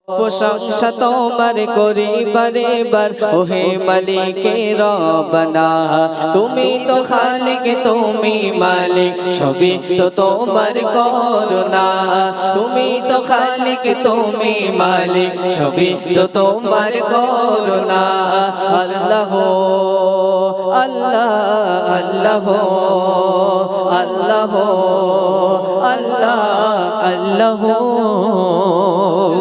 প্রশংসা তোমার করি বারে বার ওহে মালিকে রব্বানা তুমি তো খালিক তুমি মালিক সবই তো তোমার করুণা তুমি তো খালিক তুমি মালিক সবই তো তোমার করুণা আল্লাহ আল্লাহ আল্লাহ আল্লাহ আল্লাহ আল্লাহ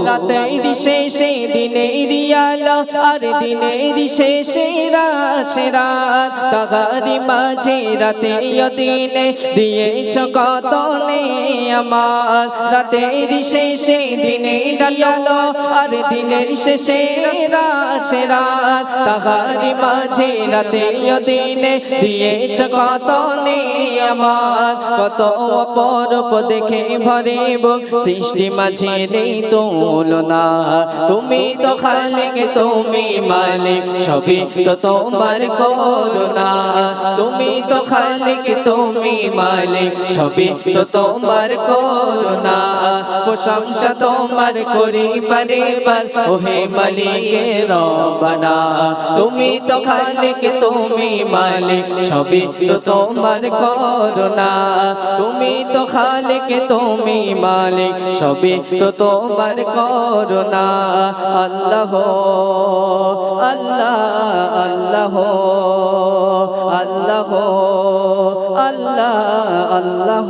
রাতের শেষে দিনের আলো আর দিনের শেষে রাত তাহারি মাঝে রাতে দিনে দিয়েছ কত নেয়ামত রাতের শেষে দিনের আলো আর দিনের শেষে রাত তাহারি মাঝে রাতে দিনে দিয়েছ কত নেয়ামত কত অপরূপ দেখে ভরে বুক সৃষ্টি মাঝে নেই তুলনা তুমি তো খালিক তুমি মালিক সবই তো তোমার করুণা তুমি তো খালিক তুমি মালিক সবই তো তোমার করুণা প্রশংসা তোমার করি বারে বার ওহে মালিকে রব্বানা তুমি তো খালিক তুমি মালিক সবই তো তোমার করুণা তুমি তো খালিক তুমি মালিক সবই তো তোমার করুণা আল্লাহ আল্লাহ আল্লাহ আল্লাহ আল্লাহ আল্লাহ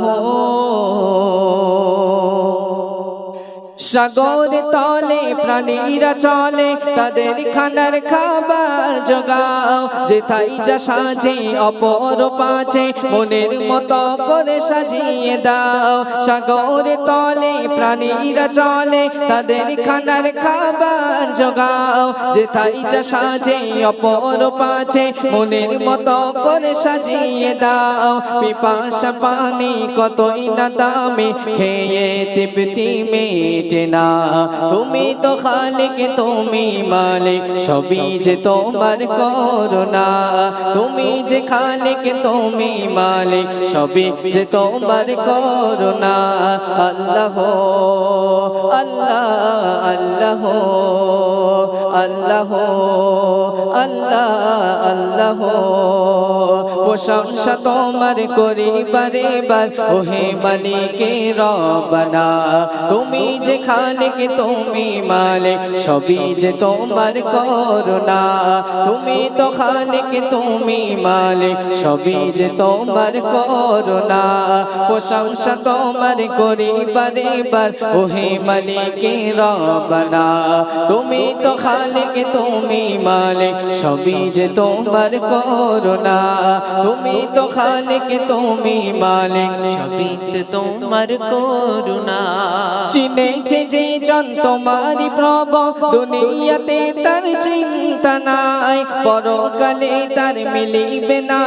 সাগর তলে প্রাণীরা চলে তাদের খানার খাবার জোগাও যেথাই যা সাজে অপর পাচে মনের মতো করে সাজিয়ে দাও সাগর তলে প্রাণীরা চলে তাদের খানার খাবার জোগাও যেথাই যা সাজে অপর পাচে মনের মতো করে সাজিয়ে দাও পিপাসা পানি কতই না দামে খেয়ে তৃপ্তি মেটে না তুমি তো খালিক তুমি মালিক সবই যে তোমার করুণা তুমি যে খালিক তুমি মালিক সবই যে তোমার করুণা আল্লাহ আল্লাহ আল্লাহ আল্লাহ আল্লাহ আল্লাহ প্রশংসা তোমার করি বারে বার ওহে মালিকে রব্বানা তুমি যে খালিক তুমি মালিক সবই যে তোমার করুণা তুমি তো খালিক তুমি মালিক সবই যে তোমার করুণা প্রশংসা তোমার করি বারে বার ওহে মালিকে রব্বানা তুমি তো খালিক তুমি মালিক সবই যে তোমার করুণা তুমি তো খালিক তুমি মালিক সবই যে তোমার করুণা চিনেছে যে জন তোমারি প্রভু দুনিয়াতে তার চিন্তা নাই পরকালে তার মিলিবে না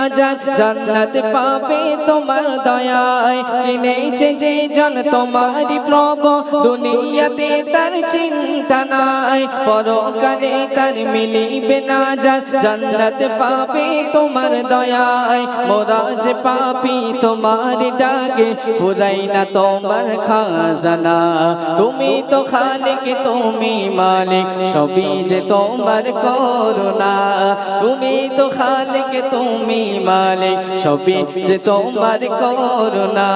জান্নাত পাবে তোমার দয়ায় চিনেছে যে জন তোমারি প্রভু দুনিয়াতে তার চিন্তা নাই পরকালে তার মিলিবে না জান্নাত পাবে তোমার দয়ায় মোরা যে পাপী তোমার ডাকে ফুরাই না তোমার খাজানা তুমি তো খালিক তুমি মালিক সবই যে তোমার করুণা তুমি তো খালিক তুমি মালিক সবই যে তোমার করুণা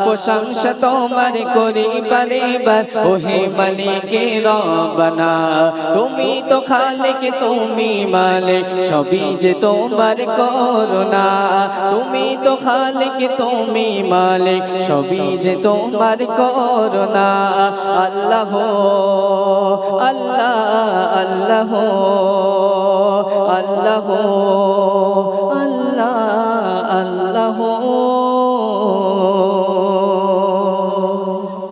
প্রশংসা তোমার করি বারে বার ওহে মালিকে রব্বানা তুমি তো খালিক তুমি মালিক সবই যে তোমার করুণা তুমি তো খালিক তুমি মালিক সবই যে তোমার করুণা আল্লাহ আল্লাহ আল্লাহ আল্লাহ